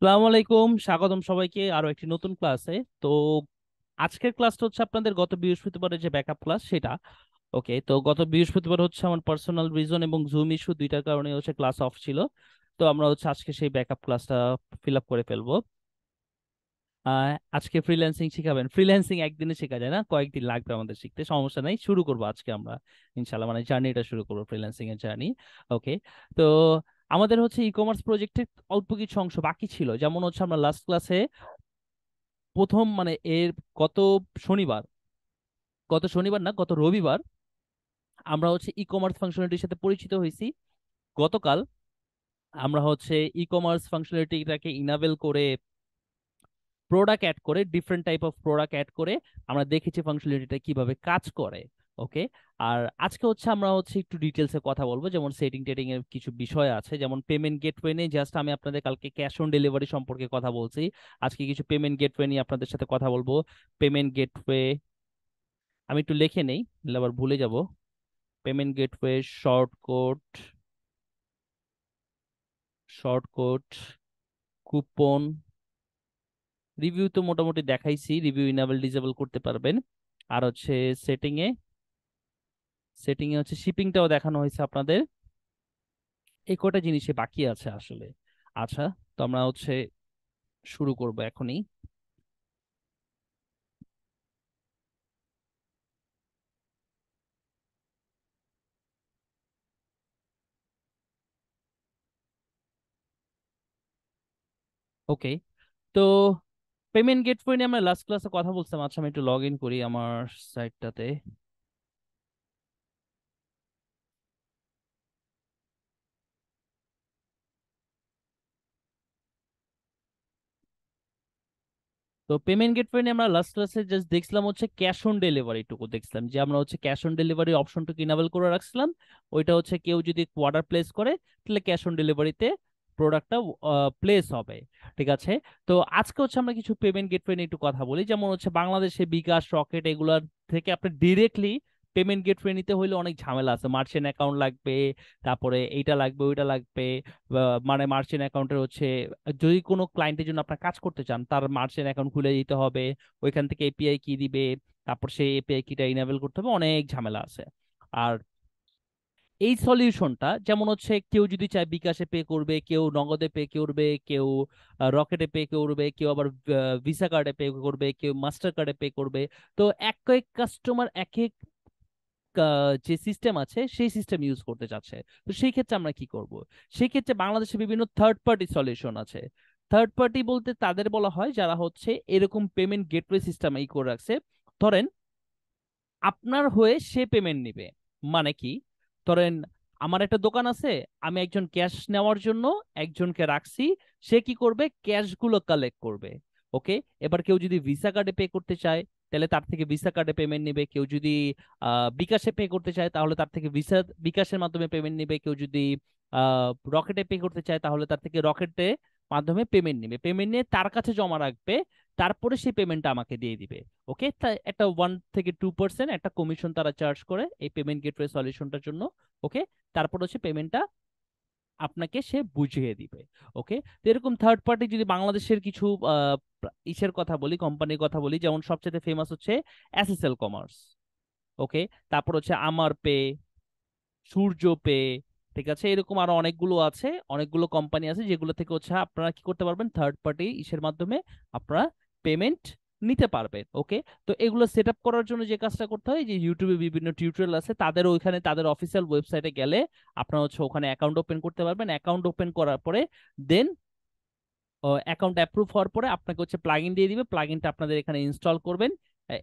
আসসালামু আলাইকুম, স্বাগতম সবাইকে আরো একটি নতুন ক্লাসে। তো আজকের ক্লাসটা হচ্ছে আপনাদের গত বৃহস্পতিবারের যে ব্যাকআপ ক্লাস সেটা। ওকে, তো গত বৃহস্পতিবার হচ্ছে আমার পার্সোনাল রিজন এবং জুম ইস্যু দুইটার কারণে হচ্ছে ক্লাস অফ ছিল। তো আমরা হচ্ছে আজকে সেই ব্যাকআপ ক্লাসটা ফিল আপ করে ফেলবো। আজকে ফ্রিল্যান্সিং শিখাবেন? ফ্রিল্যান্সিং একদিনে শেখা যায় না, কয়েকদিন লাগবে আমাদের শিখতে। সমস্যা নাই, শুরু করবো আজকে আমরা ইনশাল্লাহ, মানে জার্নিটা শুরু করবো, ফ্রিল্যান্সিং এর জার্নি। ওকে, তো আমাদের হচ্ছে ই কমার্স প্রজেক্টের অল্প কিছু অংশ বাকি ছিল। যেমন হচ্ছে আমরা লাস্ট ক্লাসে প্রথম মানে এর গত শনিবার, গত রবিবার আমরা হচ্ছে ই কমার্স ফাংশনালিটির সাথে পরিচিত হয়েছি। গতকাল আমরা হচ্ছে ই কমার্স ফাংশনালিটিটাকে ইনাবেল করে প্রোডাক্ট অ্যাড করে, different type of product add করে আমরা দেখেছি ফাংশনালিটিটা কিভাবে কাজ করে। ওকে, আর আজকে হচ্ছে আমরা হচ্ছে একটু ডিটেলসে কথা বলবো, যেমন সেটিং টেটিং এর কিছু বিষয় আছে, যেমন পেমেন্ট গেটওয়ে নিয়ে। জাস্ট আমি আপনাদের কালকে ক্যাশ অন ডেলিভারি সম্পর্কে কথা বলছি, আজকে কিছু পেমেন্ট গেটওয়ে নিয়ে আপনাদের সাথে কথা বলবো। পেমেন্ট গেটওয়ে আমি একটু লিখে নেই, নাহলে আবার ভুলে যাব। Payment gateway shortcut, shortcut coupon review তো মোটামুটি দেখাইছি, রিভিউ ইনেবল ডিসেবল করতে পারবেন। আর হচ্ছে সেটিং এ, সেটিং এ হচ্ছে শিপিংটাও দেখানো হয়েছে আপনাদের। এই কটা জিনিসে বাকি আছে আসলে। আচ্ছা, তো আমরা হচ্ছে শুরু করব এখনই। ওকে, তো পেমেন্ট গেটওয়ে নিয়ে আমরা লাস্ট ক্লাসে কথা বলছিলাম। আচ্ছা, আমি একটু লগ ইন করি আমার সাইটটাতে। তো পেমেন্ট গেটওয়ে নিয়ে আমরা লাস্ট ক্লাসে জাস্ট দেখছিলাম হচ্ছে ক্যাশ অন ডেলিভারি টুকু দেখছিলাম, যে আমরা হচ্ছে ক্যাশ অন ডেলিভারি অপশনটুকু ইনেবল করে রাখছিলাম। ওইটা হচ্ছে কেউ যদি অর্ডার প্লেস করে তাহলে ক্যাশ অন ডেলিভারিতে প্রোডাক্টটা প্লেস হবে। ঠিক আছে, তো আজকে হচ্ছে আমরা কিছু পেমেন্ট গেটওয়ে নিয়ে একটু কথা বলি। যেমন হচ্ছে বাংলাদেশে বিকাশ, রকেট এগুলার থেকে আপনি ডিরেক্টলি পেমেন্ট গেটওয়ে নিতে হইলে অনেক ঝামেলা আছে, মার্চেন্ট অ্যাকাউন্ট লাগবে, তারপরে এইটা লাগবে ওইটা লাগবে। মানে মার্চেন্ট অ্যাকাউন্টের হচ্ছে যদি কোনো ক্লায়েন্টের জন্য আপনার কাজ করতে চান, তার মার্চেন্ট অ্যাকাউন্ট খুলে দিতে হবে, ওইখান থেকে এপিআই কি দিবে, তারপর সেই এপিআই কিটা ইনেবল করতে হবে, অনেক ঝামেলা আছে। আর এই সলিউশনটা যেমন হচ্ছে কেউ যদি চায় বিকাশে পে করবে, কেউ নগদে পে করবে, কেউ রকেটে পে করবে, কেউ আবার ভিসা কার্ডে পে করবে, কেউ মাস্টার কার্ডে পে করবে। তো এক এক কাস্টমার এক এক যে সিস্টেম আছে সেই সিস্টেম ইউজ করতে চাচ্ছে। তো সেই ক্ষেত্রে আমরা কি করব? সেই ক্ষেত্রে বাংলাদেশে বিভিন্ন থার্ড পার্টি সলিউশন আছে। থার্ড পার্টি বলতে তাদের বলা হয় যারা হচ্ছে এরকম পেমেন্ট গেটওয়ে সিস্টেম এই করে রাখছে। ধরেন আপনার হয়ে সে পেমেন্ট নিবে। মানে কি? ধরেন আমার একটা দোকান আছে, আমি একজন ক্যাশ নেওয়ার জন্য একজনকে রাখছি, সে কি করবে, ক্যাশ গুলো কালেক্ট করবে। ওকে, এবার কেউ যদি ভিসা কার্ডে পে করতে চায় তাহলে তার থেকে ভিসা কার্ডে পেমেন্ট নিবে, কেউ যদি বিকাশে পে করতে চায় তাহলে তার থেকে বিকাশের মাধ্যমে পেমেন্ট নিবে, কেউ যদি রকেটে পে করতে চায় তাহলে তার থেকে রকেটে মাধ্যমে পেমেন্ট নিবে, পেমেন্ট নিয়ে তার কাছে জমা রাখবে, তারপরে সেই পেমেন্টটা আমাকে দিয়ে দিবে। ওকে, তাই একটা 1 থেকে 2% একটা কমিশন তারা চার্জ করে এই পেমেন্ট গেটওয়ে সলিউশনটার জন্য। ওকে, তারপর হচ্ছে পেমেন্টটা আপনাকে সে বুঝিয়ে দিবে। ওকে, তো এরকম থার্ড পার্টি যদি বাংলাদেশের কিছু ইসের কথা বলি, কোম্পানির কথা বলি, যেমন সবচেয়ে ফেমাস হচ্ছে এসএসএল কমার্স। ওকে, তারপর হচ্ছে আমার পে, সূর্য পে। ঠিক আছে, এরকম আরো অনেকগুলো আছে, অনেকগুলো কোম্পানি আছে যেগুলো থেকে হচ্ছে আপনারা কি করতে পারবেন, থার্ড পার্টি ইসের মাধ্যমে আপনারা পেমেন্ট নিতে পারবেন। ওকে, তো এগুলো সেট আপ করার জন্য যে কাজটা করতে হয়, যে ইউটিউবে বিভিন্ন টিউটোরিয়াল আছে, তাদের ওইখানে তাদের অফিসিয়াল ওয়েবসাইটে গেলে আপনারা হচ্ছে ওখানে অ্যাকাউন্ট ওপেন করতে পারবেন। অ্যাকাউন্ট ওপেন করার পরে দেন অ্যাকাউন্ট অ্যাপ্রুভ হওয়ার পরে আপনাকে হচ্ছে প্লাগইন দিয়ে দিবে, প্লাগইনটা আপনাদের এখানে ইনস্টল করবেন।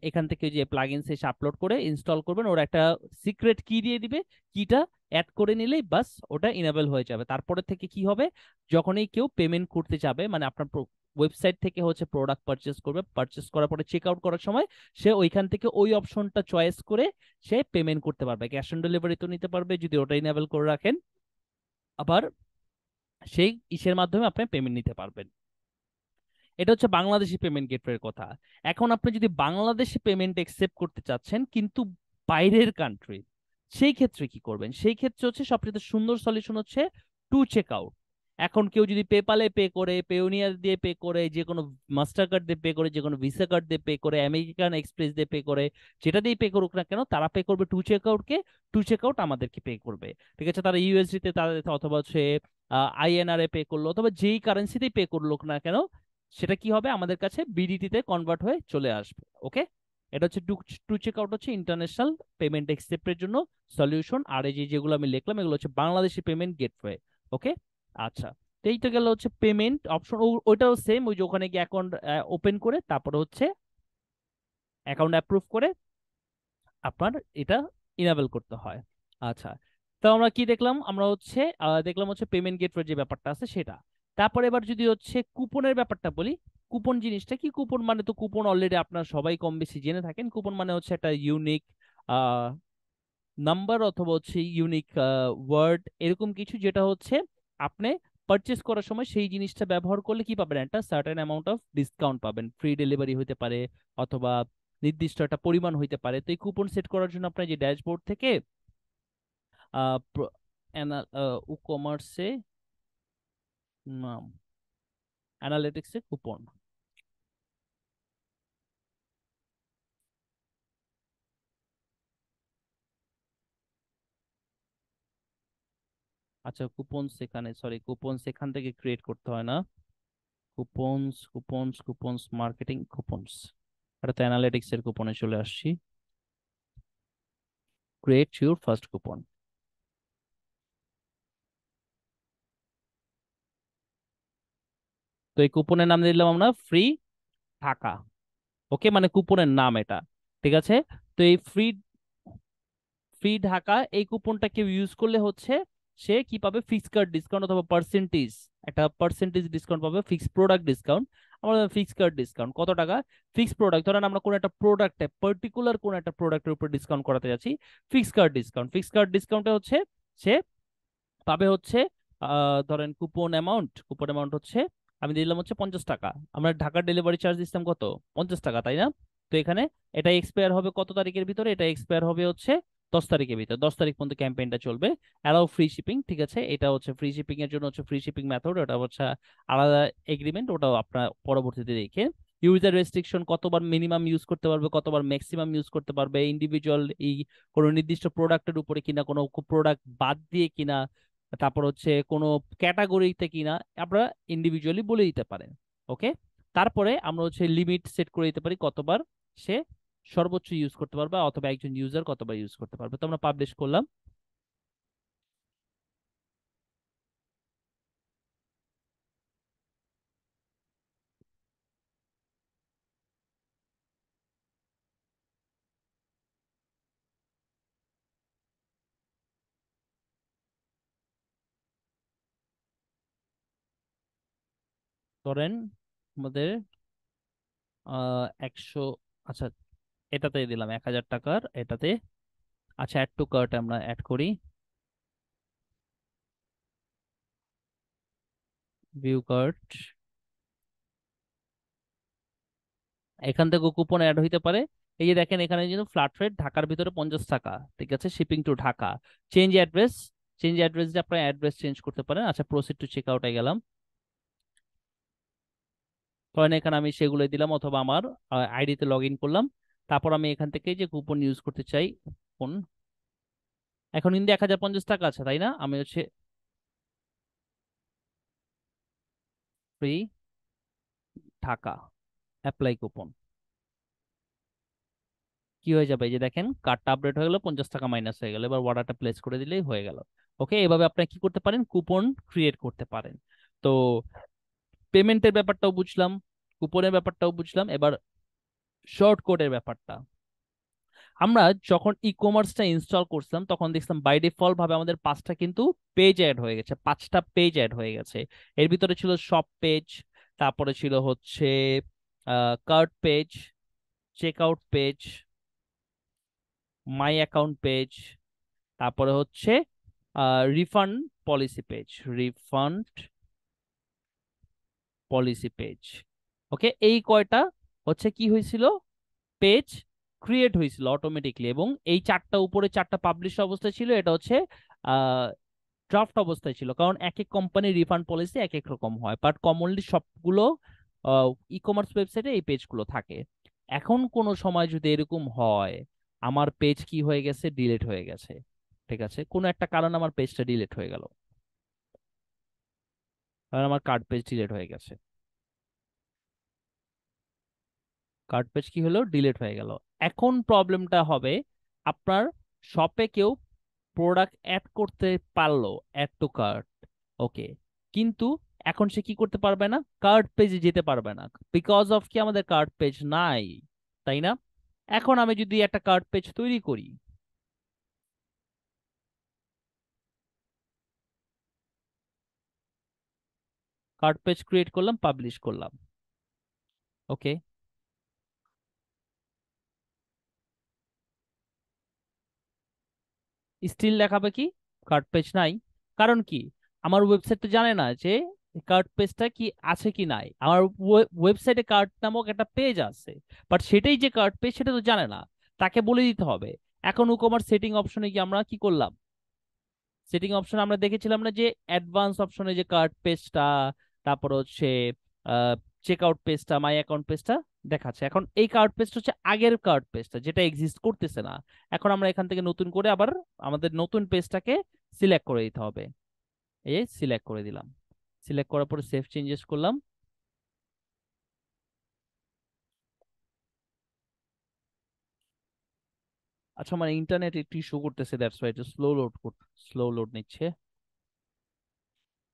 এখান থেকে যে প্লাগইন শেষে আপলোড করে ইনস্টল করবেন, ওরা একটা সিক্রেট কি দিয়ে দিবে, কিটা অ্যাড করে নিলেই বাস ওটা ইনেবল হয়ে যাবে। তারপরে থেকে কি হবে, যখনই কেউ পেমেন্ট করতে যাবে, মানে আপনার ওয়েবসাইট থেকে হচ্ছে প্রোডাক্ট পারচেস করবে, পারচেস করার পরে চেক আউট করার সময় সে ওইখান থেকে ওই অপশনটা চয়েস করে সে পেমেন্ট করতে পারবে। ক্যাশ অন ডেলিভারি তো নিতে পারবে যদি ওটা ইনেবল করে রাখেন, আবার সেই ইসের মাধ্যমে আপনি পেমেন্ট নিতে পারবেন। এটা হচ্ছে বাংলাদেশি পেমেন্ট গেটওয়ের কথা। এখন আপনি যদি বাংলাদেশে পেমেন্ট একসেপ্ট করতে চাচ্ছেন কিন্তু বাইরের কান্ট্রি, সেই ক্ষেত্রে কি করবেন? সেই ক্ষেত্রে হচ্ছে সবচেয়ে সুন্দর সলিউশন হচ্ছে টু চেক আউট। এখন কেউ যদি পেপালে পে করে, পেওনিয়ার দিয়ে পে করে, যে কোনো মাস্টার কার্ড দিয়ে পে করে, যে কোনো ভিসা কার্ড দিয়ে পে করে, আমেরিকান এক্সপ্রেস দিয়ে পে করে, যেটা দিয়ে পে করুক না কেন, তারা পে করবে টু চেকআউটকে, টু চেকআউট আমাদেরকে পে করবে। ঠিক আছে, তারা ইউএসডি তে তাদের অথবা হচ্ছে আইএনআর এ পে করলো, অথবা যেই কারেন্সিতেই পে করলো না কেন, সেটা কি হবে, আমাদের কাছে বিডিটি তে কনভার্ট হয়ে চলে আসবে। ওকে, এটা হচ্ছে টু টু চেকআউট, হচ্ছে ইন্টারন্যাশনাল পেমেন্ট অ্যাকসেপ্টের জন্য সলিউশন। আর এই যে যেগুলো আমি লিখলাম এগুলো হচ্ছে বাংলাদেশি পেমেন্ট গেটওয়ে। ওকে, আচ্ছা। তো এইটা গেল হচ্ছে পেমেন্ট অপশন। ওইটাও সেম, ওই যে ওখানে গিয়ে অ্যাকাউন্ট ওপেন করে তারপরে হচ্ছে অ্যাকাউন্ট অ্যাপ্রুভ করে আপনার এটা ইনাবেল করতে হয়। আচ্ছা, তো আমরা কি দেখলাম, আমরা হচ্ছে দেখলাম হচ্ছে পেমেন্ট গেটওয়ে যে ব্যাপারটা আছে সেটা। তারপরে এবার যদি হচ্ছে কুপনের ব্যাপারটা বলি, কুপন জিনিসটা কি? কুপন মানে তো, কুপন অলরেডি আপনার সবাই কম বেশি জেনে থাকেন। কুপন মানে হচ্ছে একটা ইউনিক নাম্বার অথবা হচ্ছে ইউনিক ওয়ার্ড, এরকম কিছু, যেটা হচ্ছে আপনি পারচেস করার সময় সেই জিনিসটা ব্যবহার করলে কি পাবেন, একটা সার্টেন অ্যামাউন্ট অফ ডিসকাউন্ট পাবেন, ফ্রি ডেলিভারি হইতে পারে, অথবা নির্দিষ্ট একটা পরিমাণ হইতে পারে। তো এই কুপন সেট করার জন্য আপনার যে ড্যাশবোর্ড থেকে ই কমার্সে, নাম অ্যানালিটিক্সে কুপন, আচ্ছা কুপন সেখানে, সরি কুপন সেখান থেকে ক্রিয়েট করতে হয় না, coupons coupons coupons marketing coupons, এটা তো অ্যানালিটিক্স এর কুপনে চলে আসছি। Create your first coupon. তো এই কুপনের নাম দিলাম আমরা ফ্রি ঢাকা। ওকে, মানে কুপনের নাম এটা। ঠিক আছে, তো এই ফ্রি ফ্রি ঢাকা এই কুপনটা কেউ ইউজ করলে হচ্ছে সে কি পাবে, ফিক্স কার্ড ডিসকাউন্ট অথবা পার্সেন্টেজ, একটা পার্সেন্টেজ ডিসকাউন্ট পাবে, ফিক্স প্রোডাক্ট ডিসকাউন্ট। আমরা ফিক্স কার্ড ডিসকাউন্ট কত টাকা, ফিক্স প্রোডাক্ট, ধরেন আমরা কোন একটা প্রোডাক্টে, পার্টিকুলার কোন একটা প্রোডাক্টের উপর ডিসকাউন্ট করাতে যাচ্ছি, fix card discount, fix card ডিসকাউন্টে হচ্ছে সে পাবে হচ্ছে ধরেন কুপন অ্যামাউন্ট হচ্ছে আমি দিলাম হচ্ছে 50 টাকা। আমরা ঢাকার ডেলিভারি চার্জ দিচ্ছিলাম কত, 50 টাকা, তাই না? তো এখানে এটা এক্সপায়ার হবে কত তারিখের ভিতরে, এটা এক্সপায়ার হবে হচ্ছে 10 তারিখের ভিতরে, 10 তারিখ পর্যন্ত ক্যাম্পেইনটা চলবে। অ্যালাউ ফ্রি শিপিং, ঠিক আছে, এটা হচ্ছে ফ্রি শিপিং এর জন্য হচ্ছে ফ্রি শিপিং মেথড, ওটা হচ্ছে আলাদা এগ্রিমেন্ট, ওটাও আপনার পরবর্তীতে দেখে। ইউজার রেস্ট্রিকশন, কতবার মিনিমাম ইউজ করতে পারবে, কতবার ম্যাক্সিমাম ইউজ করতে পারবে, ইন্ডিভিজুয়াল এই কোনো নির্দিষ্ট প্রোডাক্টের উপরে কিনা, কোনো প্রোডাক্ট বাদ দিয়ে কিনা, তারপর হচ্ছে কোনো ক্যাটাগরিতে কিনা, আমরা ইন্ডিভিজুয়ালি বলে দিতে পারেন। ওকে, তারপরে আমরা হচ্ছে লিমিট সেট করে দিতে পারি কতবার সে সর্বোচ্চ ইউজ করতে পারবে, অথবা একজন ইউজার কতবার ইউজ করতে পারবে। তো আমরা পাবলিশ করলাম। ধরেন আমাদের 100, আচ্ছা এটাতে দিলাম 1000 টাকার এটাতে। আচ্ছা, অ্যাড টু কার্ট আমরা অ্যাড করি, ভিউ কার্ট, এখান থেকে কুপন অ্যাড হইতে পারে। এই যে দেখেন এখানে কিন্তু ফ্ল্যাট রেট ঢাকার ভিতরে 50 টাকা, ঠিক আছে, shipping to Dhaka. Change address, change address দিয়ে আপনার অ্যাড্রেস চেঞ্জ করতে পারেন। আচ্ছা, প্রসিড টু চেক আউটে গেলাম, ধরেন এখানে আমি সেগুলো দিলাম, অথবা আমার আইডিতে লগ ইন করলাম। তারপর আমি এখান থেকে যে কুপন ইউজ করতে চাই, কোন, এখন কিন্তু 1050 টাকা আছে, তাই না? আমি হচ্ছে ফ্রি ঢাকা, অ্যাপ্লাই কুপন, কি হয়ে যাবে, এই যে দেখেন কার্ডটা আপডেট হয়ে গেল, 50 টাকা মাইনাস হয়ে গেল। এবার অর্ডারটা প্লেস করে দিলেই হয়ে গেল। ওকে, এভাবে আপনি কি করতে পারেন, কুপন ক্রিয়েট করতে পারেন। তো পেমেন্টের ব্যাপারটাও বুঝলাম, কুপনের ব্যাপারটাও বুঝলাম, এবার শর্ট কোডের ব্যাপারটা। আমরা যখন ই কমার্সটা ইনস্টল করছিলাম তখন দেখলাম বাই ডিফল্ট ভাবে আমাদের 5টা কিন্তু পেজ অ্যাড হয়ে গেছে, 5টা পেজ অ্যাড হয়ে গেছে। এর ভিতরে ছিল শপ পেজ, তারপরে ছিল হচ্ছে cart page, check out page, my account page, তারপরে হচ্ছে refund policy page, refund policy page. Okay, এই কয়টা হচ্ছে কি হয়েছিল, পেজ ক্রিয়েট হয়েছিল অটোমেটিকলি, এবং এই চারটা উপরে চারটা পাবলিশ অবস্থায় ছিল। এটা হচ্ছে ড্রাফট অবস্থায় ছিল, কারণ এক এক কোম্পানির রিফান্ড পলিসি এক এক রকম হয়, বাট কমনলি সবগুলো ই কমার্স ওয়েবসাইটে এই পেজগুলো থাকে। এখন কোনো সময় যদি এরকম হয় আমার পেজ কি হয়ে গেছে, ডিলিট হয়ে গেছে, ঠিক আছে, কোনো একটা কারণে আমার পেজটা ডিলিট হয়ে গেল, কারণ আমার কার্ড পেজ ডিলিট হয়ে গেছে, কার্ড পেজ কি হলো, ডিলিট হয়ে গেল। এখন প্রবলেমটা হবে আপনার শপে কেউ প্রোডাক্ট অ্যাড করতে পারলো, অ্যাড টু কার্ট, ওকে, কিন্তু এখন সে কি করতে পারবে না, কার্ট পেজে যেতে পারবে না, বিকজ অফ কি আমাদের কার্ট পেজ নাই, তাই না? এখন আমি যদি একটা কার্ট পেজ তৈরি করি, কার্ট পেজ ক্রিয়েট করলাম, পাবলিশ করলাম, ওকে, স্টিল দেখাবে কি কার্ট পেজ নাই। কারণ কি, আমার ওয়েবসাইট তো জানে না যে কার্ট পেজটা কি আছে কি নাই, আমার ওয়েবসাইটে কার্ট নামক একটা পেজ আছে, বাট সেটাই যে কার্ট পেজ সেটা তো জানে না, তাকে বলে দিতে হবে। এখন উকমার্স সেটিং অপশনে গিয়ে আমরা কি করলাম, সেটিং অপশন আমরা দেখেছিলাম না যে অ্যাডভান্স অপশনে যে কার্ট পেজটা, তারপর হচ্ছে চেক আউট পেজটা, মাই অ্যাকাউন্ট পেজটা দেখাচ্ছে। এখন এই কার্ট পেজটা হচ্ছে আগের কার্ট পেজটা যেটা এক্সিস্ট করতেছে না। এখন আমরা এখান থেকে নতুন করে আবার আমাদের নতুন পেজটাকে সিলেক্ট করে দিতে হবে, এই সিলেক্ট করে দিলাম, সিলেক্ট করার পরে সেভ চেঞ্জেস করলাম। আচ্ছা, আমার ইন্টারনেট একটু ইস্যু করতেছে, দ্যাটস ওয়াই একটু স্লো লোড নিচ্ছে।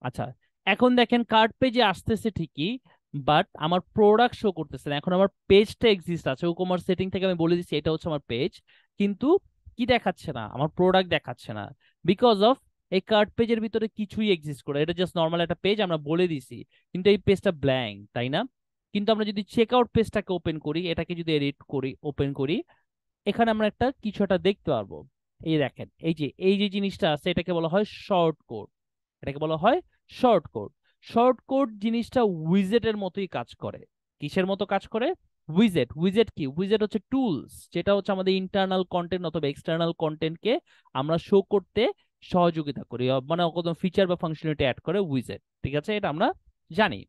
আচ্ছা, এখন দেখেন কার্ড পেজে আসতেছে ঠিকই, বাট আমার প্রোডাক্ট শো করতেছে না। এখন আমার পেজটা এক্সিস্ট আছে, ওকমার্স সেটিং থেকে আমি বলে দিচ্ছি এটা হচ্ছে আমার পেজ, কিন্তু কি দেখাচ্ছে না, আমার প্রোডাক্ট দেখাচ্ছে না, বিকজ অফ এই কার্ড পেজের ভিতরে কিছুই এক্সিস্ট করে, এটা জাস্ট নর্মাল একটা পেজ আমরা বলে দিছি, কিন্তু এই পেজটা ব্ল্যাঙ্ক, তাই না? কিন্তু আমরা যদি চেক আউট পেজটাকে ওপেন করি, এটাকে যদি এডিট করি, ওপেন করি, এখানে আমরা একটা কিছু একটা দেখতে পারবো। এই দেখেন, এই যে জিনিসটা আছে এটাকে বলা হয় শর্ট কোড, এটাকে বলা হয় শর্ট কোড। শর্ট কোড জিনিসটা উইজেটের মতোই কাজ করে। কিসের মতো কাজ করে? উইজেট। উইজেট কি? উইজেট হচ্ছে টুলস, যেটা হচ্ছে আমাদের ইন্টারনাল কন্টেন্ট অথবা এক্সটার্নাল কন্টেন্টকে আমরা শো করতে সহযোগিতা করি, মানে কোনো ফিচার বা ফাংশনালিটি অ্যাড করে উইজেট, ঠিক আছে, এটা আমরা জানি,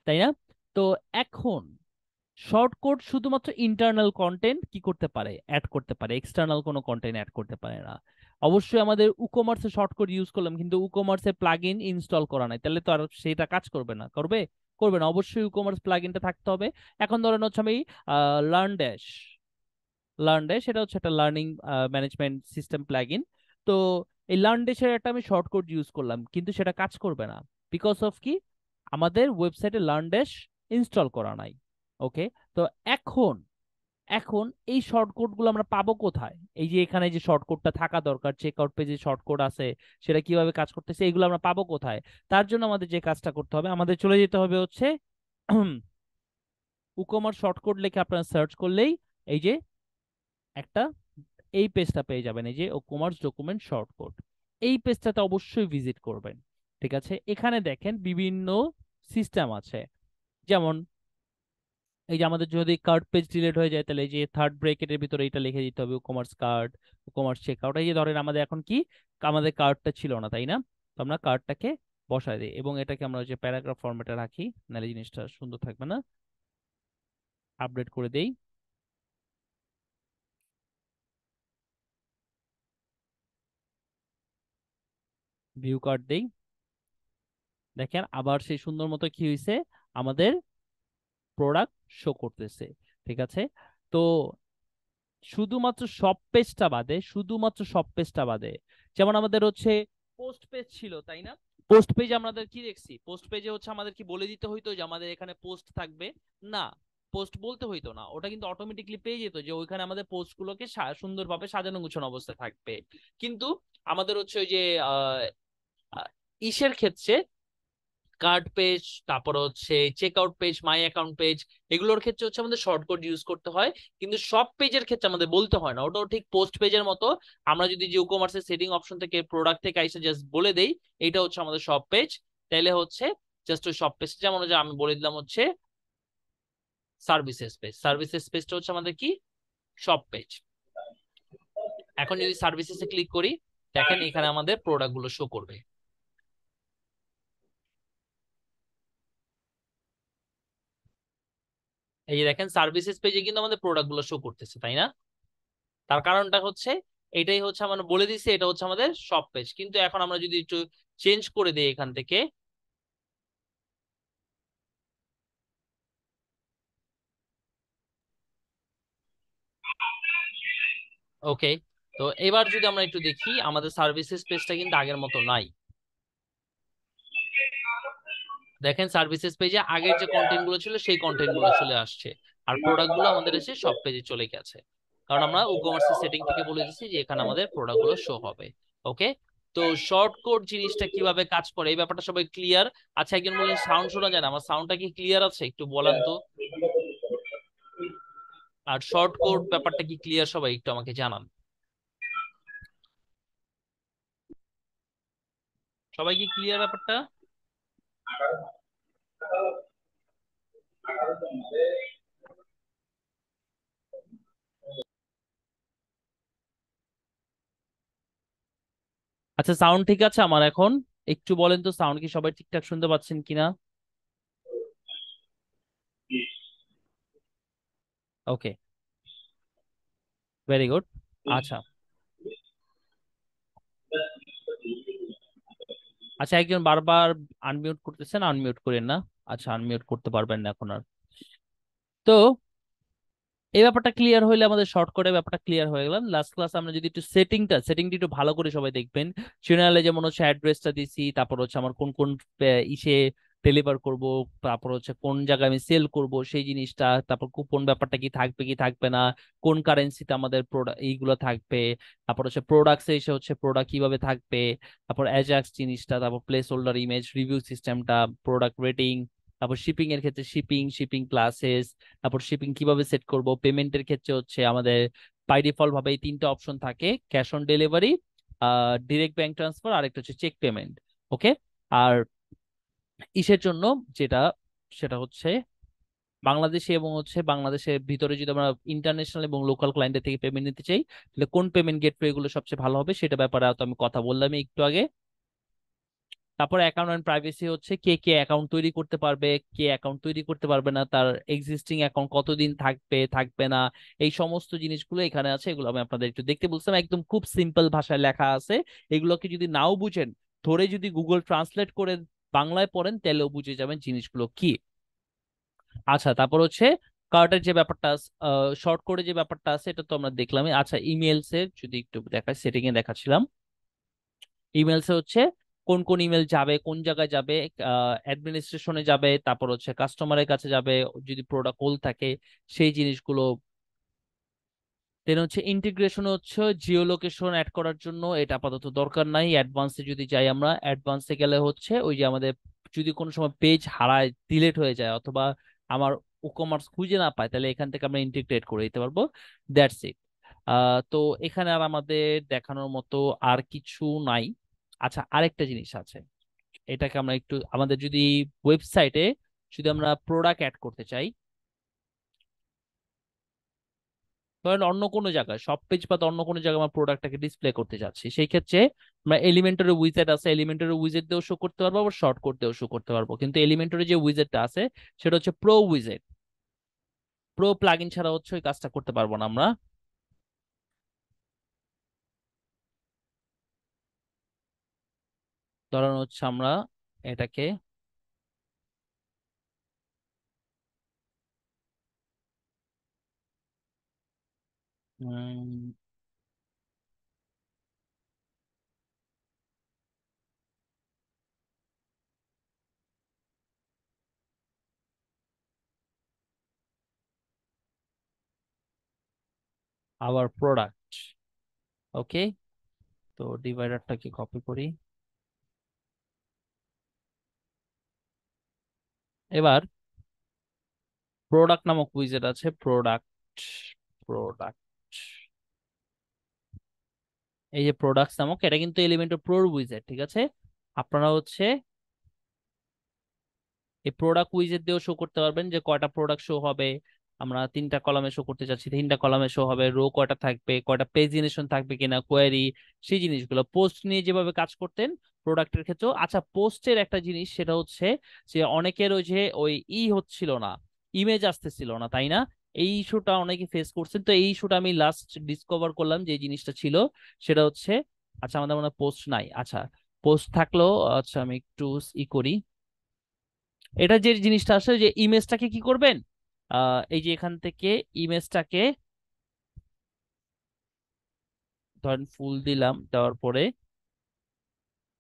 তাই না? তো এখন শর্টকট শুধুমাত্র ইন্টারনাল কন্টেন্ট কি করতে পারে, অ্যাড করতে পারে, এক্সটার্নাল কোনো কন্টেন্ট অ্যাড করতে পারে না। অবশ্যই আমাদের উকমার্সে শর্টকট ইউজ করলাম, কিন্তু উকমার্সে প্লাগইন ইনস্টল করা নাই, তাহলে তো আর সেটা কাজ করবে না, করবে? করবে না, অবশ্যই উকমার্স প্লাগইনটা থাকতে হবে। এখন ধরেন হচ্ছে আমি লার্ন ড্যাশ, লার্ন ড্যাশ এটা হচ্ছে একটা লার্নিং ম্যানেজমেন্ট সিস্টেম প্লাগইন। তো এই লার্ন ড্যাশের একটা আমি শর্টকট ইউজ করলাম, কিন্তু সেটা কাজ করবে না, বিকজ অফ কি, আমাদের ওয়েবসাইটে লার্ন ড্যাশ ইনস্টল করা নাই, ওকে। তো এখন এখন এই শর্টকট গুলো আমরা পাবো কোথায়? এই যে এখানে যে শর্টকটটা থাকা দরকার, চেক আউট পেজে শর্টকট আছে, সেটা কিভাবে কাজ করতেছে, এগুলো আমরা পাবো কোথায়? তার জন্য আমাদের যে কাজটা করতে হবে, আমাদের চলে যেতে হবে হচ্ছে উকমার শর্টকট লিখে আপনারা সার্চ করলেই এই যে একটা এই পেজটা পেয়ে যাবেন, এই যে কমার্স ডকুমেন্ট শর্টকট, এই পেজটাতে অবশ্যই ভিজিট করবেন, ঠিক আছে। এখানে দেখেন বিভিন্ন সিস্টেম আছে, যেমন এই যে আমাদের যদি কার্ড পেজ ডিলিট হয়ে যায়, তাহলে এই যে থার্ড ব্র্যাকেটের ভিতরে এটা লিখে দিতে হবে কমার্স কার্ড, কমার্স চেকআউট। এই যে ধরেন আমাদের এখন কি, আমাদের কার্ডটা ছিল না, তাই না? তো আমরা কার্ডটাকে বসাই দিই এবং এটাকে আমরা ওই যে প্যারাগ্রাফ ফরম্যাটে রাখি, নাহলে জিনিসটা সুন্দর থাকবে না। আপডেট করে দেই, ভিউ কার্ড দেই, দেখেন আবার সেই সুন্দর মতো কি হয়েছে, আমাদের প্রোডাক্ট শো করতেছে, ঠিক আছে। তো শুধুমাত্র সব পেজটা বাদে, শুধুমাত্র সব পেজটা বাদে, যেমন আমাদের হচ্ছে পোস্ট পেজ ছিল, তাই না? পোস্ট পেজে আমাদের কি দেখছি, পোস্ট পেজে হচ্ছে আমাদের কি বলে দিতে হইতো যে আমাদের এখানে পোস্ট থাকবে? না, পোস্ট বলতে হইতো না, ওটা কিন্তু অটোমেটিকলি পেয়ে যেত যে ওইখানে আমাদের পোস্ট গুলোকে সুন্দরভাবে সাজানো গুছানো অবস্থায় থাকবে। কিন্তু আমাদের হচ্ছে ওই যে আহ আহ, ইসের ক্ষেত্রে কার্ড পেজ, তারপর হচ্ছে check out page, my account page, এগুলোর ক্ষেত্রে হচ্ছে আমাদের শর্টকাট ইউজ করতে হয়, কিন্তু সব পেজের ক্ষেত্রে আমাদের বলতে হয় না। ওটাও ঠিক পোস্ট পেজের মতো, আমরা যদি যে কমার্সের সেটিং অপশন থেকে প্রোডাক্ট থেকে আইসে জাস্ট বলে দেই এইটা হচ্ছে আমাদের সব পেজ, তাইলে হচ্ছে জাস্ট ওই সব পেজ, যেমন যে আমি বলে দিলাম হচ্ছে সার্ভিসেস পেজ, সার্ভিসেস পেজটা হচ্ছে আমাদের কি, সব পেজ। এখন যদি সার্ভিসেসে ক্লিক করি, দেখেন এখানে আমাদের প্রোডাক্ট গুলো শো করবে। এই যে দেখেন সার্ভিসেস পেজে কিন্তু আমাদের প্রোডাক্ট গুলো শো করতেছে, তাই না? তার কারণটা হচ্ছে এটাই হচ্ছে আমরা বলে দিচ্ছি এটা হচ্ছে আমাদের শপ পেজ। কিন্তু এখন আমরা যদি একটু চেঞ্জ করে দিই এখান থেকে, ওকে, তো এবার যদি আমরা একটু দেখি আমাদের সার্ভিসেস পেজটা কিন্তু আগের মতো নাই। দেখেন সার্ভিসেস পেজে আগের যে কন্টেন্ট গুলো ছিল সেই কন্টেন্ট গুলো চলে আসছে, আর প্রোডাক্ট গুলো আমাদের এসে সব পেজে চলে গেছে, কারণ আমরা উকমার্সের সেটিং থেকে বলে দিচ্ছি যে এখানে আমাদের প্রোডাক্ট গুলো শো হবে। ওকে, তো শর্ট কোড জিনিসটা কিভাবে কাজ করে এই ব্যাপারটা সবাই ক্লিয়ার? আচ্ছা, একজন বললেন সাউন্ড শোনা যায় না, আমার সাউন্ডটা কি ক্লিয়ার আছে একটু বলেন তো। আর শর্ট কোড ব্যাপারটা কি ক্লিয়ার সবাই একটু আমাকে জানান। সবাই কি ক্লিয়ার ব্যাপারটা? আচ্ছা, সাউন্ড ঠিক আছে আমার এখন? একটু বলেন তো সাউন্ড কি সবাই ঠিকঠাক শুনতে পাচ্ছেন কিনা? ওকে, ভেরি গুড। আচ্ছা, আচ্ছা, একজন বারবার আনমিউট করতেছেন, আনমিউট করেন না। আচ্ছা, আনমিউট করতে পারবেন না এখন আর। তো এই ব্যাপারটা ক্লিয়ার হইলে আমাদের শর্টকাটে ব্যাপারটা ক্লিয়ার হয়ে গেলাম। লাস্ট ক্লাস আমরা যদি একটু সেটিংটা একটু ভালো করে সবাই দেখবেন। চ্যানেলে যেমন হচ্ছে অ্যাড্রেসটা দিছি, তারপর হচ্ছে আমার কোন কোন ইসে ডেলিভার করব, তারপর হচ্ছে কোন জায়গায় আমি সেল করব সেই জিনিসটা, তারপর কুপন ব্যাপারটা কি থাকবে কি থাকবে না, কোন কারেন্সিতে আমাদের প্রোডাক্ট এইগুলো থাকবে, তারপর হচ্ছে প্রোডাক্টস এসে হচ্ছে প্রোডাক্ট কিভাবে থাকবে, তারপর অ্যাজাক্স জিনিসটা, তারপর প্লেস হোল্ডার ইমেজ, রিভিউ সিস্টেমটা, প্রোডাক্ট রেটিং, তারপর শিপিং এর ক্ষেত্রে শিপিং ক্লাসেস, তারপর শিপিং কিভাবে সেট করব, পেমেন্টের ক্ষেত্রে হচ্ছে আমাদের বাই ডিফল্ট ভাবে এই তিনটা অপশন থাকে: cash on delivery, direct bank transfer, আর একটা হচ্ছে চেক পেমেন্ট। ওকে, আর ইসের জন্য যেটা, সেটা হচ্ছে বাংলাদেশে এবং হচ্ছে বাংলাদেশের ভিতরে যদি আমরা ইন্টারন্যাশনাল এবং লোকাল ক্লায়েন্টের থেকে পেমেন্ট নিতে চাই, তাহলে কোন পেমেন্ট গেটওয়ে গুলো সবচেয়ে ভালো হবে সেটা ব্যাপারে তো আমি কথা বললাম একটু আগে। তারপর অ্যাকাউন্ট এন্ড প্রাইভেসি হচ্ছে কে কে অ্যাকাউন্ট তৈরি করতে পারবে, কে অ্যাকাউন্ট তৈরি করতে পারবে না, তার এক্সিস্টিং অ্যাকাউন্ট কতদিন থাকবে থাকবে না, এই সমস্ত জিনিসগুলো এখানে আছে। এগুলো আমি আপনাদের একটু দেখতে বলছিলাম, একদম খুব সিম্পল ভাষায় লেখা আছে। এগুলোকে যদি নাও বুঝেন, ধরে যদি গুগল ট্রান্সলেট করে বাংলায় পড়েন তাহলেও বুঝে যাবেন জিনিসগুলো কি। আচ্ছা, তারপর হচ্ছে কার্টের যে ব্যাপারটা শর্ট করে যে ব্যাপারটা আছে এটা তো আমরা দেখলামই। আচ্ছা, ইমেলস এর যদি একটু দেখাই, সেটিং এ দেখাচ্ছিলাম। ইমেলসে হচ্ছে কোন কোন ইমেল যাবে, কোন জায়গায় যাবে, অ্যাডমিনিস্ট্রেশনে যাবে, তারপর হচ্ছে কাস্টমারের কাছে যাবে যদি প্রোডাক্ট হোল থাকে সেই জিনিসগুলো। দেন হচ্ছে ইন্টিগ্রেশন হচ্ছে জিও লোকেশন অ্যাড করার জন্য, এটা আপাতত দরকার নাই। অ্যাডভান্সে যদি যাই, আমরা অ্যাডভান্সে গেলে হচ্ছে ওই যে আমাদের যদি কোনো সময় পেজ হারায়, ডিলেট হয়ে যায়, অথবা আমার ই-কমার্স খুঁজে না পায়, তাহলে এখান থেকে আমরা ইন্টিগ্রেট করে দিতে পারবো। That's it. তো এখানে আর আমাদের দেখানোর মতো আর কিছু নাই। আচ্ছা, আরেকটা জিনিস আছে, এটাকে আমরা একটু আমাদের যদি ওয়েবসাইটে যদি আমরা প্রোডাক্ট অ্যাড করতে চাই, ধরেন অন্য কোনো জায়গায় সব পেজ বা অন্য কোনো জায়গায় আমরা প্রোডাক্টটাকে ডিসপ্লে করতে যাচ্ছি, সেই ক্ষেত্রে আমরা এলিমেন্টরের উইজেট আছে, এলিমেন্টরের উইজেট দিয়েও শো করতে পারবো, আবার শর্ট কোড দিয়েও শো করতে পারবো। কিন্তু এলিমেন্টরের যে উইজেটটা আছে সেটা হচ্ছে প্রো উইজেট। প্রো প্লাগইন ছাড়া হচ্ছে ওই কাজটা করতে পারবো না আমরা। ধরেন হচ্ছে আমরা এটাকে আবার প্রোডাক্ট, ওকে, তো ডিভাইডারটাকে কপি করি। এবার প্রোডাক্ট নামক উইজেট আছে, প্রোডাক্ট, প্রোডাক্ট, এই যে প্রোডাক্টস নামক, এটা কিন্তু এলিমেন্টর প্রোর উইজেট, ঠিক আছে? আপনারা হচ্ছে এই প্রোডাক্ট উইজেট দিয়েও শো করতে পারবেন যে কয়টা প্রোডাক্ট শো হবে, আমরা 3টা কলামে শো করতে চাচ্ছি, 3টা কলামে শো হবে, রো কয়টা থাকবে, কয়টা পেজিনেশন থাকবে কিনা, কোয়েরি, সেই জিনিসগুলো। পোস্ট নিয়ে যেভাবে কাজ করতেন প্রোডাক্টের ক্ষেত্রেও। আচ্ছা, পোস্টের একটা জিনিস সেটা হচ্ছে যে অনেকের ওই যে ওই হচ্ছিল না, ইমেজ আসতেছিল না, তাই না? এই ইস্যুটা অনেকে ফেস করছেন। তো এই ইস্যুটা আমি লাস্ট ডিসকভার করলাম যে এই জিনিসটা ছিল, সেটা হচ্ছে, আচ্ছা আমাদের মনে পোস্ট নাই, আচ্ছা পোস্ট থাকলেও, আচ্ছা আমি একটু করি। এটা যে জিনিসটা আসলে যে ইমেজটাকে কি করবেন, এই যে এখান থেকে ইমেজটাকে ধরেন ফুল দিলাম, দেওয়ার পরে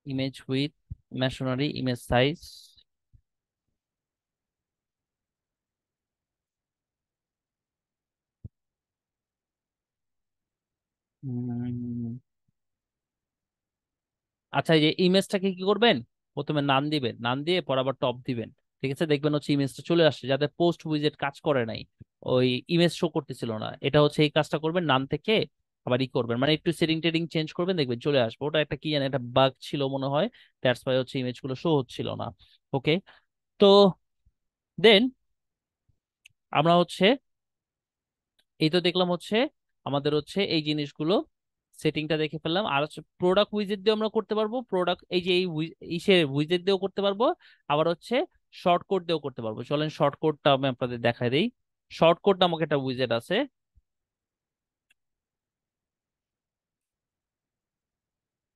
image with masonry image size, আচ্ছা এই যে ইমেজটাকে কি করবেন, প্রথমে নাম দিবেন, নাম দিয়ে পর আবার টপ দিবেন। ঠিক আছে, দেখবেন হচ্ছে ইমেজটা চলে আসছে, যাতে পোস্ট উইজেট কাজ করে নাই, ওই ইমেজ শো করতেছিল না। এটা হচ্ছে এই কাজটা করবেন, নাম থেকে আবার করবেন, মানে একটু সেটিং টেডিং চেঞ্জ করবেন, দেখবেন চলে আসবে। ওটা একটা কি জানি একটা বাগ ছিল মনে হয়, দ্যাটস ওয়াই হচ্ছে ইমেজগুলো শো হচ্ছিল না। ওকে, তো দেন আমরা হচ্ছে এই তো দেখলাম হচ্ছে আমাদের হচ্ছে এই জিনিসগুলো সেটিংটা দেখে ফেললাম। আর হচ্ছে প্রোডাক্ট উইজেট দিয়ে আমরা করতে পারবো, প্রোডাক্ট এই যে এই ইসে উইজেট দিয়েও করতে পারবো, আবার হচ্ছে শর্ট কোড দিয়েও করতে পারবো। চলেন শর্ট কোডটা আমি আপনাদের দেখাই দিই। শর্ট কোড নামক একটা উইজেট আছে।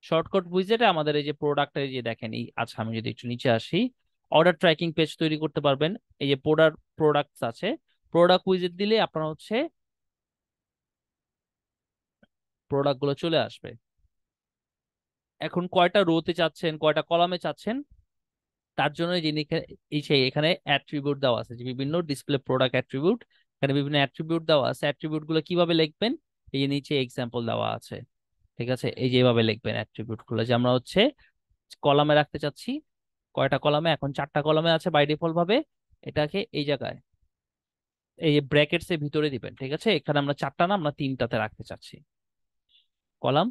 শর্টকাট উইজেটে আমাদের এই যে প্রোডাক্ট, এই যে দেখেন এই, আচ্ছা আমি যদি একটু নিচে আসি, অর্ডার ট্র্যাকিং পেজ তৈরি করতে পারবেন। এই যে প্রোডাক্টস আছে, প্রোডাক্ট উইজেট দিলে আপনার হচ্ছে প্রোডাক্ট গুলো চলে আসবে। এখন কয়টা রোতে চাচ্ছেন, কয়টা কলামে চাচ্ছেন, তার জন্য এই যে এই সেই এখানে অ্যাট্রিবিউট দেওয়া আছে, যে বিভিন্ন ডিসপ্লে প্রোডাক্ট অ্যাট্রিবিউট, এখানে বিভিন্ন অ্যাট্রিবিউট দেওয়া আছে। অ্যাট্রিবিউট গুলো কিভাবে লিখবেন, এই যে নিচে এক্সাম্পল দেওয়া আছে। ঠিক আছে, এই যে এইভাবে লিখবেন অ্যাট্রিবিউট গুলো, যে আমরা হচ্ছে কলামে রাখতে চাচ্ছি। কয়টা কলামে, এখন 4টা কলামে আছে বাই ডিফল্ট ভাবে। এটাকে এই জায়গায় এই যে ব্র্যাকেটস এর ভিতরে দিবেন। ঠিক আছে, এখানে আমরা 4টা না, আমরা 3টাতে রাখতে চাচ্ছি কলাম।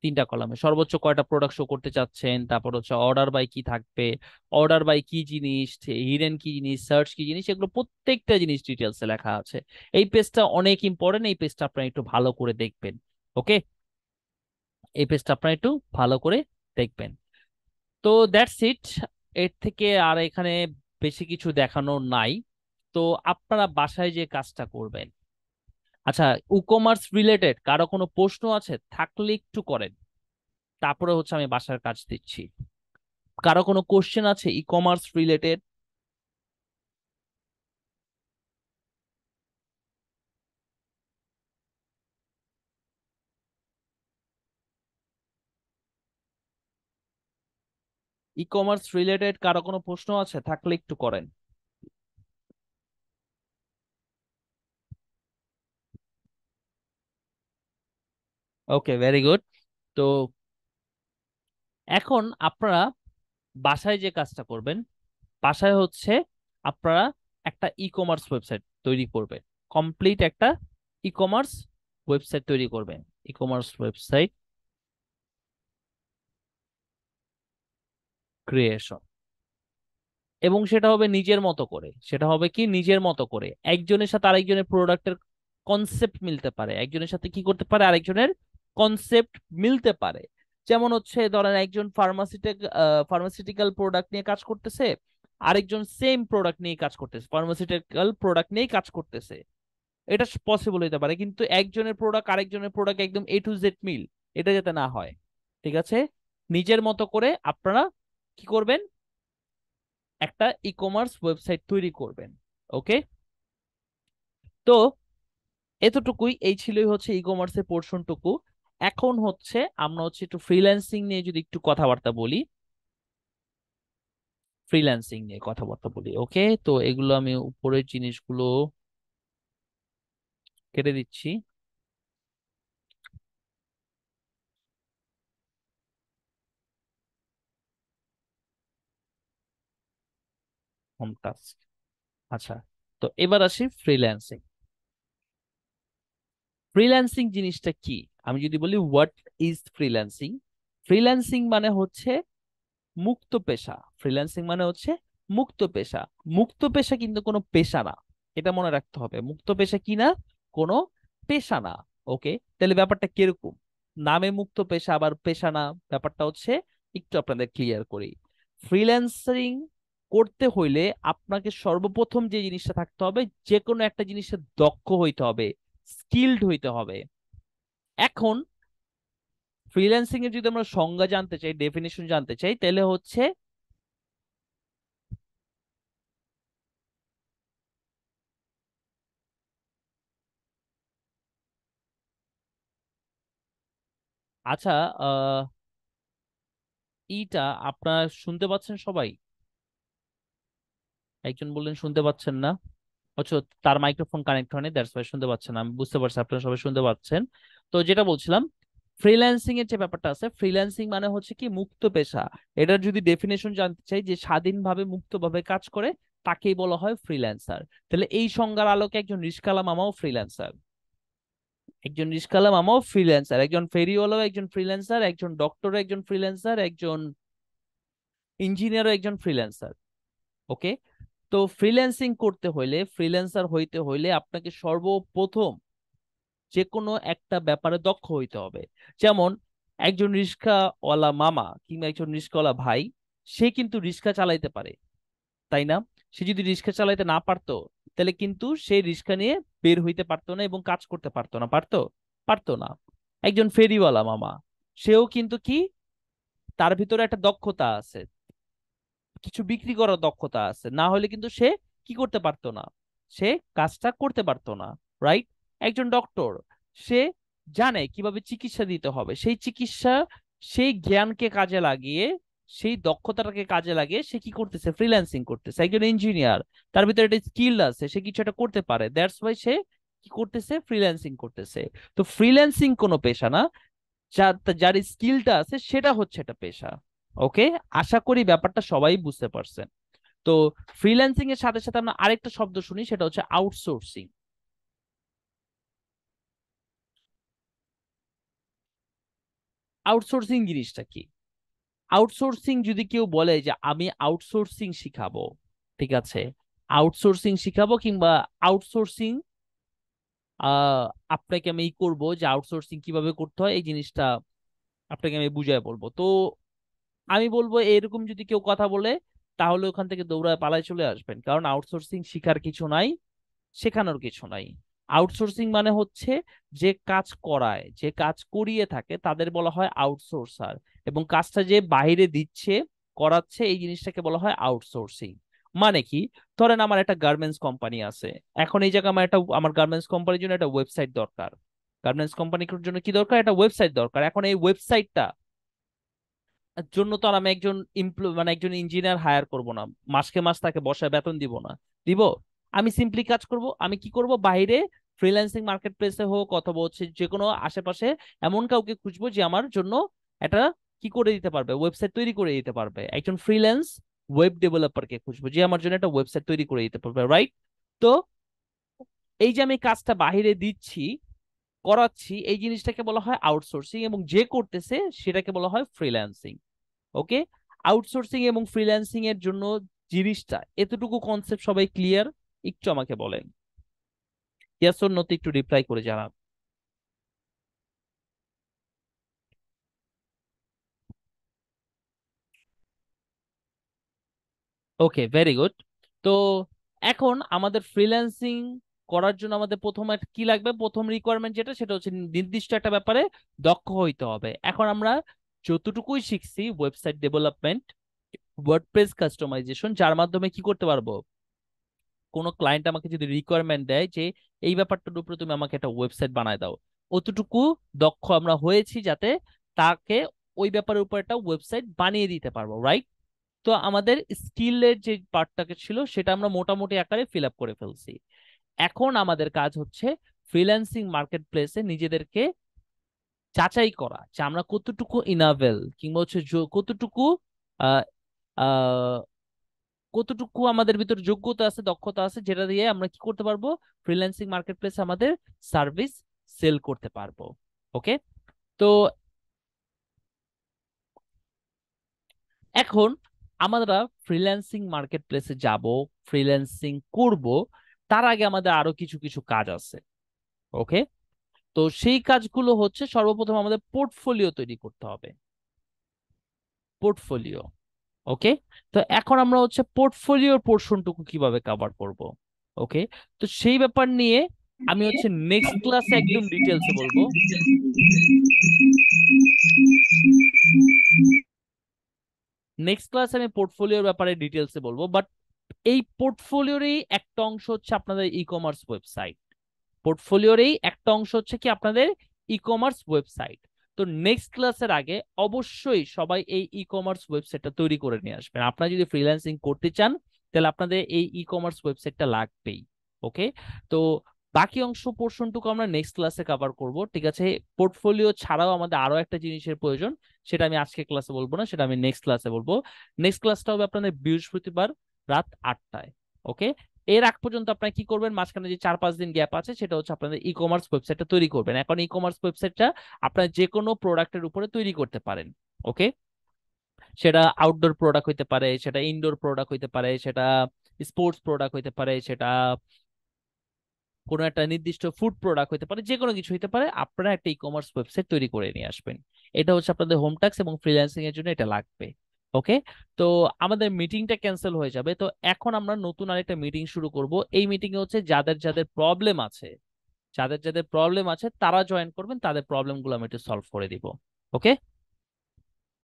3টা কলামে সর্বোচ্চ কয়টা প্রোডাক্ট শো করতে চাচ্ছেন, তারপর হচ্ছে অর্ডার বাই কি থাকবে, অর্ডার বাই কি জিনিস, হিডেন কি জিনিস, সার্চ কি জিনিস, এগুলো প্রত্যেকটা জিনিস ডিটেলসে লেখা আছে। এই পেজটা অনেক ইম্পর্টেন্ট, এই পেজটা আপনারা একটু ভালো করে দেখবেন। ওকে, এই পেজটা আপনারা একটু ভালো করে দেখবেন। তো দ্যাটস ইট, এর থেকে আর এখানে বেশি কিছু দেখানো নাই। তো আপনারা বাসায় যে কাজটা করবেন, আচ্ছা ই কমার্স রিলেটেড কারো কোনো প্রশ্ন আছে থাকলে একটু করেন, তারপরে হচ্ছে আমি বাসার কাজ দিচ্ছি। কারো কোনো কোশ্চেন আছে e commerce related? E commerce related কারো কোনো প্রশ্ন আছে থাকলে একটু করেন। ওকে, ভেরি গুড। তো এখন আপনারা বাসায় যে কাজটা করবেন, বাসায় হচ্ছে আপনারা একটা ই কমার্স ওয়েবসাইট তৈরি করবেন। কমপ্লিট একটা ই কমার্স ওয়েবসাইট তৈরি করবেন। ই কমার্স ওয়েবসাইট ক্রিয়েশন, এবং সেটা হবে নিজের মতো করে। সেটা হবে কি, নিজের মতো করে। একজনের সাথে আরেকজনের প্রোডাক্টের কনসেপ্ট মিলতে পারে, একজনের সাথে কি করতে পারে, আরেকজনের কনসেপ্ট মিলতে পারে। যেমন হচ্ছে ধরেন একজন ফার্মাসিউটিক্যাল প্রোডাক্ট নিয়ে কাজ করতেছে, আরেকজন সেম প্রোডাক্ট নিয়ে কাজ করতেছে, ফার্মাসিউটিক্যাল প্রোডাক্ট নিয়ে কাজ করতেছে। এটা পসিবল হতে পারে, কিন্তু একজনের প্রোডাক্ট আরেকজনের প্রোডাক্ট একদম এ টু জেড মিল, এটা যাতে না হয়। ঠিক আছে, নিজের মতো করে আপনারা কি করবেন, একটা ই কমার্স ওয়েবসাইট তৈরি করবেন। ওকে, তো এতটুকুই, এই ছিলই হচ্ছে ই কমার্সের পোর্শনটুকু। এখন হচ্ছে আমরা হচ্ছে একটু ফ্রিল্যান্সিং নিয়ে যদি একটু কথাবার্তা বলি, ফ্রিল্যান্সিং নিয়ে কথাবার্তা বলি। ওকে, তো এগুলো আমি উপরের জিনিসগুলো কেটে দিচ্ছি। হোম টাস্ক, আচ্ছা। তো এবার আসি ফ্রিল্যান্সিং। ফ্রিল্যান্সিং জিনিসটা কি, আমি যদি বলি হোয়াট ইজ ফ্রিল্যান্সিং, ফ্রিল্যান্সিং মানে হচ্ছে মুক্ত পেশা। ফ্রিল্যান্সিং মানে হচ্ছে মুক্ত পেশা। মুক্ত পেশা কিন্তু কোনো পেশা না। এটা মনে রাখতে হবে, মুক্ত পেশা কি না, কোনো পেশা না। ওকে, তাহলে ব্যাপারটা কিরকম, নামে মুক্ত পেশা আবার পেশা না, ব্যাপারটা হচ্ছে একটু আপনাদের ক্লিয়ার করি। ফ্রিল্যান্সিং করতে হইলে আপনাকে সর্বপ্রথম যে জিনিসটা থাকতে হবে, যে কোনো একটা জিনিসে দক্ষ হইতে হবে, স্কিলড হইতে হবে। এখন ফ্রিল্যান্সিং এর যদি আমরা সংজ্ঞা জানতে চাই, ডেফিনিশন জানতে চাই, তাহলে হচ্ছে আচ্ছা, আহ ইটা আপনারা শুনতে পাচ্ছেন সবাই? একজন বললেন শুনতে পাচ্ছেন না। আচ্ছা, তার মাইক্রোফোন কানেক্ট হয়নি, দ্যাটস ওয়াই শুনতে পাচ্ছেন না। আমি বুঝতে পারছি আপনারা সবাই শুনতে পাচ্ছেন। তো যেটা বলছিলাম, ফ্রিল্যান্সিং এর যে ব্যাপারটা আছে, ফ্রিল্যান্সিং মানে হচ্ছে কি মুক্ত পেশা। এটার যদি ডেফিনেশন জানতে চাই, যে স্বাধীনভাবে মুক্তভাবে কাজ করে, তাকেই বলা হয় ফ্রিল্যান্সার। তাহলে এই সংজ্ঞার আলোকে একজন রিশকালা মামাও ফ্রিল্যান্সার, একজন রিশকালা মামাও ফ্রিল্যান্সার, একজন ফেরিওয়ালাও একজন ফ্রিল্যান্সার, একজন ডক্টরও একজন ফ্রিল্যান্সার, একজন ইঞ্জিনিয়ারও একজন ফ্রিল্যান্সার। ওকে, তো ফ্রিল্যান্সিং করতে হইলে, ফ্রিল্যান্সার হইতে হইলে আপনাকে সর্বপ্রথম যে কোনো একটা ব্যাপারে দক্ষ হইতে হবে। যেমন একজন রিক্সাওয়ালা মামা কিংবা একজন রিক্সাওয়ালা ভাই, সে কিন্তু রিক্সা চালাইতে পারে, তাই না? সে যদি রিক্সা চালাইতে না পারতো, তাহলে কিন্তু সে রিক্সা নিয়ে বের হইতে পারতো না এবং কাজ করতে পারতো না, পারতো? পারতো না। একজন ফেরিওয়ালা মামা, সেও কিন্তু কি, তার ভিতরে একটা দক্ষতা আছে, কিছু বিক্রি করার দক্ষতা আছে, না হলে কিন্তু সে কি করতে পারতো না, সে কাজটা করতে পারতো না, রাইট? একজন ডক্টর, সে জানে কিভাবে চিকিৎসা দিতে হবে, সেই চিকিৎসা, সেই জ্ঞানকে কাজে লাগিয়ে, সেই দক্ষতাটাকে কাজে লাগিয়ে সে কি করতেছে, ফ্রিল্যান্সিং করতেছে। একজন ইঞ্জিনিয়ার, তার ভিতরে একটা স্কিল আছে, সে কিছু একটা করতে পারে, দ্যাটস ওয়াই সে কি করতেছে, ফ্রিল্যান্সিং করতেছে। তো ফ্রিল্যান্সিং কোনো পেশা না, যার যার স্কিলটা আছে সেটা হচ্ছে একটা পেশা। ওকে, আশা করি ব্যাপারটা সবাই বুঝতে পারছেন। তো ফ্রিল্যান্সিং এর সাথে সাথে আমরা আরেকটা শব্দ শুনি, সেটা হচ্ছে আউটসোর্সিং। আউটসোর্সিং জিনিসটা কি? আউটসোর্সিং যদি কেউ বলে যে আমি আউটসোর্সিং শিখাবো, ঠিক আছে, আউটসোর্সিং শিখাবো কিংবা আউটসোর্সিং আহ আপনাকে আমি এই করবো, যে আউটসোর্সিং কিভাবে করতে হয় এই জিনিসটা আপনাকে আমি বুঝায় বলবো, তো আমি বলবো এরকম যদি কেউ কথা বলে, তাহলে ওখান থেকে দৌড়ায় পালায় চলে আসবেন, কারণ আউটসোর্সিং শিখার কিছু নাই, শেখানোর কিছু নাই। আউটসোর্সিং মানে হচ্ছে যে কাজ করায়, যে কাজ করিয়ে থাকে, তাদের বলা হয় আউটসোর্সার, এবং কাজটা যে বাইরে দিচ্ছে, করাচ্ছে, এই জিনিসটাকে বলা হয় আউটসোর্সিং। মানে কি, ধরেন আমার একটা গার্মেন্টস কোম্পানি আছে, এখন এই জায়গায় আমার গার্মেন্টস কোম্পানির জন্য একটা ওয়েবসাইট দরকার। গার্মেন্টস কোম্পানির জন্য কি দরকার, একটা ওয়েবসাইট দরকার। এখন এই ওয়েবসাইটটা জন্য তো আর আমি একজন মানে একজন ইঞ্জিনিয়ার হায়ার করব না, মাসকে মাস তাকে বসায় বেতন দিব না, দিব? আমি সিম্পলি কাজ করব, আমি কি করব, বাইরে ফ্রিল্যান্সিং মার্কেট প্লেসে হোক অথবা হচ্ছে যে কোনো আশেপাশে এমন কাউকে খুঁজবো যে আমার জন্য একটা কি করে দিতে পারবে, ওয়েবসাইট তৈরি করে দিতে পারবে। একজন ফ্রিল্যান্স ওয়েব ডেভেলপারকে খুঁজবো যে আমার জন্য একটা ওয়েবসাইট তৈরি করে দিতে পারবে, রাইট? তো এই যে আমি কাজটা বাহিরে দিচ্ছি, করাচ্ছি, এই জিনিসটাকে বলা হয় আউটসোর্সিং, এবং যে করতেছে সেটাকে বলা হয় ফ্রিল্যান্সিং। ওকে, আউটসোর্সিং এবং ফ্রিল্যান্সিং এর জন্য জিনিসটা, এতটুকু কনসেপ্ট সবাই ক্লিয়ার? একটু আমাকে বলেন, ইয়েস অর নোতে একটু রিপ্লাই করে জানান। ওকে, ভেরি গুড। তো এখন আমাদের ফ্রিল্যান্সিং করার জন্য আমাদের প্রথম কি লাগবে, প্রথম রিকোয়ারমেন্ট যেটা, সেটা হচ্ছে নির্দিষ্ট একটা ব্যাপারে দক্ষ হইতে হবে। এখন আমরা যতটুকুই শিখছি, ওয়েবসাইট ডেভেলপমেন্ট, ওয়ার্ডপ্রেস কাস্টমাইজেশন, যার মাধ্যমে কি করতে পারবো, কোনো ক্লায়েন্ট আমাকে যদি রিকোয়ারমেন্ট দেয় যে এই ব্যাপারটার উপরে তুমি আমাকে একটা ওয়েবসাইট বানায় দাও, অতটুকু দক্ষ আমরা হয়েছি যাতে তাকে ওই ব্যাপারের উপর একটা ওয়েবসাইট বানিয়ে দিতে পারবো, রাইট? তো আমাদের স্কিলের যে পার্টটাকে ছিল সেটা আমরা মোটামুটি আকারে ফিল আপ করে ফেলছি। এখন আমাদের কাজ হচ্ছে ফ্রিল্যান্সিং মার্কেট প্লেসে নিজেদেরকে যাচাই করা, যে আমরা কতটুকু ইনাভেল, কিংবা হচ্ছে কতটুকু আহ আহ কতটুকু আমাদের ভিতর যোগ্যতা আছে, দক্ষতা আছে, যেটা দিয়ে আমরা কি করতে পারবো, ফ্রিল্যান্সিং মার্কেট প্লেসে আমাদের সার্ভিস সেল করতে পারবো। ওকে, তো এখন আমরা ফ্রিল্যান্সিং মার্কেট প্লেসে যাব, ফ্রিল্যান্সিং করব, তার আগে আমাদের আরো কিছু কিছু কাজ আছে। ওকে, তো সেই কাজগুলো হচ্ছে সর্বপ্রথম আমাদের পোর্টফোলিও তৈরি করতে হবে, পোর্টফোলিও। ওকে, তো এখন আমরা হচ্ছে পোর্টফোলিওর পোর্শনটুকু কিভাবে কভার করব। ওকে, তো সেই ব্যাপার নিয়ে আমি হচ্ছে নেক্সট ক্লাসে একদম ডিটেলসে বলবো। নেক্সট ক্লাসে আমি পোর্টফোলিওর ব্যাপারে ডিটেলসে বলবো, বাট এই পোর্টফোলিওরই একটা অংশ হচ্ছে আপনাদের ই কমার্স ওয়েবসাইট। পোর্টফোলিওরই একটা অংশ হচ্ছে কি আপনাদের ই কমার্স ওয়েবসাইট। তো নেক্সট ক্লাসের আগে অবশ্যই সবাই এই ই কমার্স ওয়েবসাইটটা তৈরি করে নিয়ে আসবেন। আপনারা যদি ফ্রিল্যান্সিং করতে চান তাহলে আপনাদের এই ই কমার্স ওয়েবসাইটটা লাগবেই। ওকে, তো বাকি অংশ পোর্শনটুকু আমরা নেক্সট ক্লাসে কভার করব, ঠিক আছে। পোর্টফোলিও ছাড়াও আমাদের আরো একটা জিনিসের প্রয়োজন, সেটা আমি আজকে ক্লাসে বলবো না, সেটা আমি নেক্সট ক্লাসে বলবো। নেক্সট ক্লাসটা হবে আপনাদের বৃহস্পতিবার রাত 8টায়। ওকে, এর আগ পর্যন্ত আপনারা কি করবেন, মাঝখানে যে 4-5 দিন গ্যাপ আছে সেটা হচ্ছে আপনাদের ই কমার্স ওয়েবসাইটটা তৈরি করবেন। এখন ই কমার্স ওয়েবসাইটটা আপনারা যে কোনো প্রোডাক্টের উপরে তৈরি করতে পারেন। ওকে, সেটা আউটডোর প্রোডাক্ট হইতে পারে, সেটা ইনডোর প্রোডাক্ট হইতে পারে, সেটা স্পোর্টস প্রোডাক্ট হইতে পারে, সেটা কোনো একটা নির্দিষ্ট ফুড প্রোডাক্ট হইতে পারে, যে কোনো কিছু হইতে পারে। আপনারা একটা ই কমার্স ওয়েবসাইট তৈরি করে নিয়ে আসবেন। এটা হচ্ছে আপনাদের হোম ট্যাক্স এবং ফ্রিল্যান্সিং এর জন্য এটা লাগবে। ওকে, তো আমাদের মিটিংটা ক্যান্সেল হয়ে যাবে। তো এখন আমরা নতুন আরেকটা মিটিং শুরু করব। এই মিটিং এ হচ্ছে যাদের যাদের প্রবলেম আছে, যাদের যাদের প্রবলেম আছে তারা জয়েন করবেন, তাদের প্রবলেম গুলো আমি একটু সলভ করে দিব। ওকে।